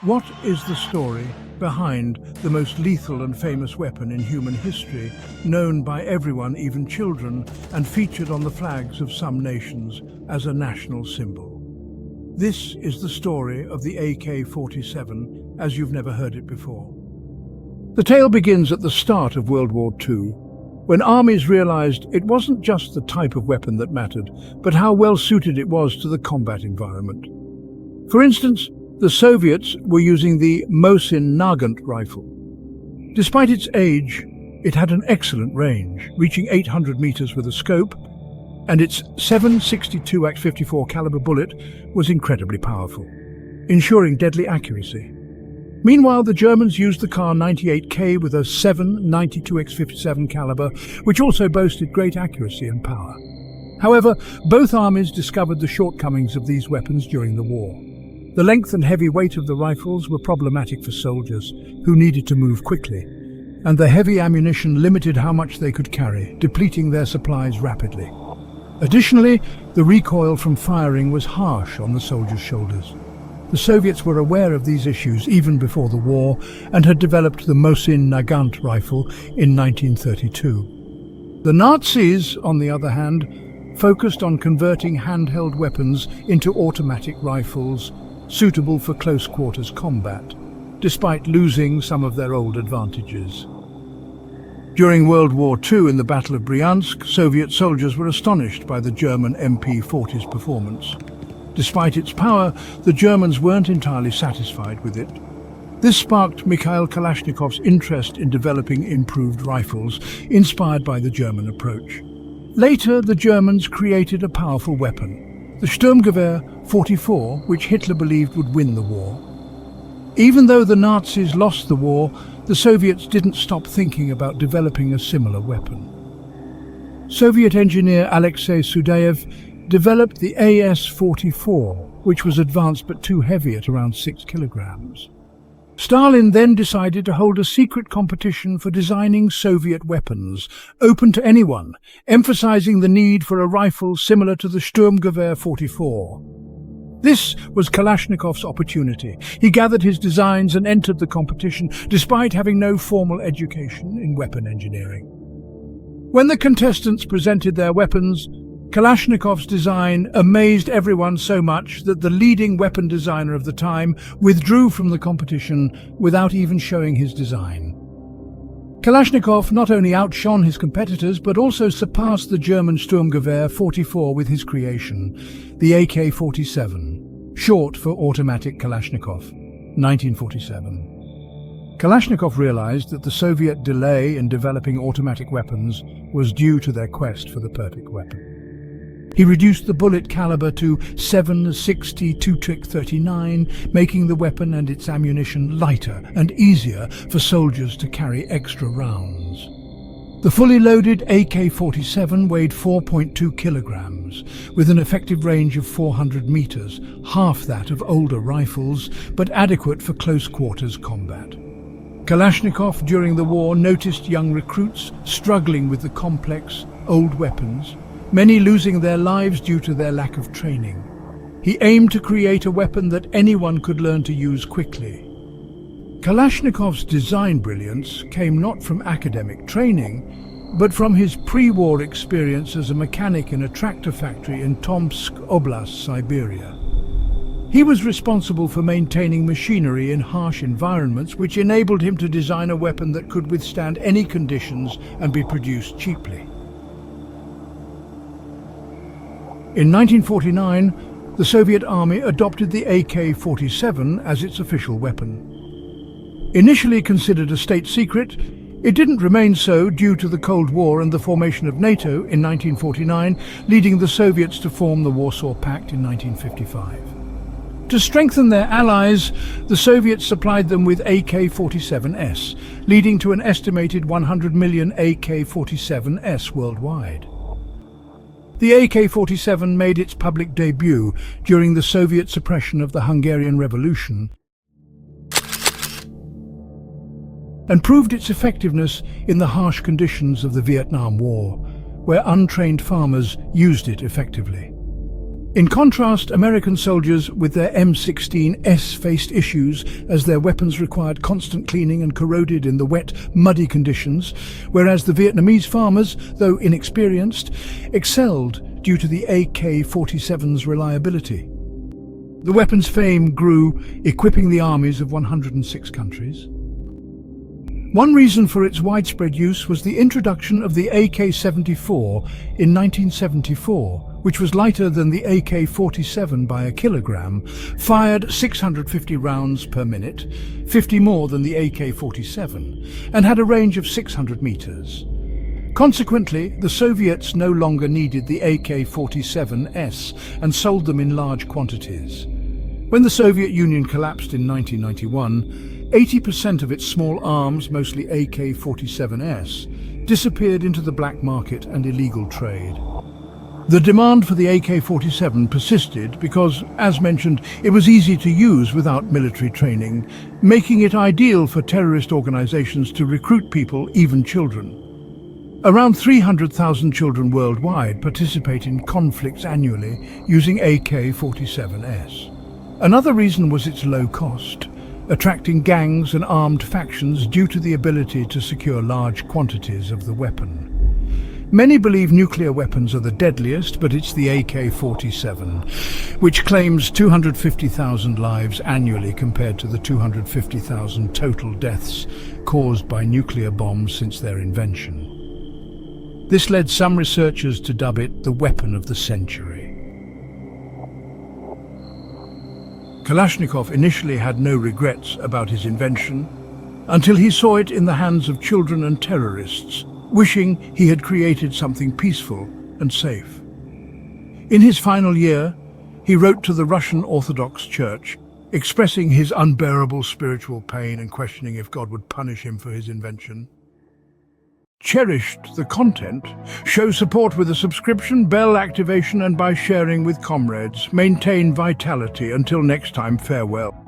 What is the story behind the most lethal and famous weapon in human history, known by everyone, even children, and featured on the flags of some nations as a national symbol? This is the story of the AK-47 as you've never heard it before. The tale begins at the start of World War II, when armies realized it wasn't just the type of weapon that mattered, but how well suited it was to the combat environment. For instance, the Soviets were using the Mosin Nagant rifle. Despite its age, it had an excellent range, reaching 800 meters with a scope, and its 7.62x54 caliber bullet was incredibly powerful, ensuring deadly accuracy. Meanwhile, the Germans used the Kar 98K with a 7.92x57 caliber, which also boasted great accuracy and power. However, both armies discovered the shortcomings of these weapons during the war. The length and heavy weight of the rifles were problematic for soldiers who needed to move quickly, and the heavy ammunition limited how much they could carry, depleting their supplies rapidly. Additionally, the recoil from firing was harsh on the soldiers' shoulders. The Soviets were aware of these issues even before the war and had developed the Mosin Nagant rifle in 1932. The Nazis, on the other hand, focused on converting handheld weapons into automatic rifles suitable for close-quarters combat, despite losing some of their old advantages. During World War II, in the Battle of Bryansk, Soviet soldiers were astonished by the German MP-40's performance. Despite its power, the Germans weren't entirely satisfied with it. This sparked Mikhail Kalashnikov's interest in developing improved rifles, inspired by the German approach. Later, the Germans created a powerful weapon, the Sturmgewehr 44, which Hitler believed would win the war. Even though the Nazis lost the war, the Soviets didn't stop thinking about developing a similar weapon. Soviet engineer Alexei Sudayev developed the AS-44, which was advanced but too heavy at around 6 kilograms. Stalin then decided to hold a secret competition for designing Soviet weapons, open to anyone, emphasizing the need for a rifle similar to the Sturmgewehr 44. This was Kalashnikov's opportunity. He gathered his designs and entered the competition, despite having no formal education in weapon engineering. When the contestants presented their weapons, Kalashnikov's design amazed everyone so much that the leading weapon designer of the time withdrew from the competition without even showing his design. Kalashnikov not only outshone his competitors but also surpassed the German Sturmgewehr 44 with his creation, the AK-47, short for Automatic Kalashnikov, 1947. Kalashnikov realized that the Soviet delay in developing automatic weapons was due to their quest for the perfect weapon. He reduced the bullet caliber to 7.62 2-39, making the weapon and its ammunition lighter and easier for soldiers to carry extra rounds. The fully loaded AK-47 weighed 4.2 kilograms, with an effective range of 400 meters, half that of older rifles, but adequate for close-quarters combat. Kalashnikov, during the war, noticed young recruits struggling with the complex, old weapons, many losing their lives due to their lack of training. He aimed to create a weapon that anyone could learn to use quickly. Kalashnikov's design brilliance came not from academic training, but from his pre-war experience as a mechanic in a tractor factory in Tomsk Oblast, Siberia. He was responsible for maintaining machinery in harsh environments, which enabled him to design a weapon that could withstand any conditions and be produced cheaply. In 1949, the Soviet Army adopted the AK-47 as its official weapon. Initially considered a state secret, it didn't remain so due to the Cold War and the formation of NATO in 1949, leading the Soviets to form the Warsaw Pact in 1955. To strengthen their allies, the Soviets supplied them with AK-47S, leading to an estimated 100 million AK-47S worldwide. The AK-47 made its public debut during the Soviet suppression of the Hungarian Revolution and proved its effectiveness in the harsh conditions of the Vietnam War, where untrained farmers used it effectively. In contrast, American soldiers with their M16s faced issues as their weapons required constant cleaning and corroded in the wet, muddy conditions, whereas the Vietnamese farmers, though inexperienced, excelled due to the AK-47's reliability. The weapon's fame grew, equipping the armies of 106 countries. One reason for its widespread use was the introduction of the AK-74 in 1974, which was lighter than the AK-47 by a kilogram, fired 650 rounds per minute, 50 more than the AK-47, and had a range of 600 meters. Consequently, the Soviets no longer needed the AK-47s and sold them in large quantities. When the Soviet Union collapsed in 1991, 80% of its small arms, mostly AK-47s, disappeared into the black market and illegal trade. The demand for the AK-47 persisted because, as mentioned, it was easy to use without military training, making it ideal for terrorist organizations to recruit people, even children. Around 300,000 children worldwide participate in conflicts annually using AK-47s. Another reason was its low cost, attracting gangs and armed factions due to the ability to secure large quantities of the weapon. Many believe nuclear weapons are the deadliest, but it's the AK-47, which claims 250,000 lives annually compared to the 250,000 total deaths caused by nuclear bombs since their invention. This led some researchers to dub it the weapon of the century. Kalashnikov initially had no regrets about his invention until he saw it in the hands of children and terrorists, wishing he had created something peaceful and safe. In his final year, he wrote to the Russian Orthodox Church, expressing his unbearable spiritual pain and questioning if God would punish him for his invention. Cherished the content, show support with a subscription, bell activation, and by sharing with comrades. Maintain vitality. Until next time, farewell.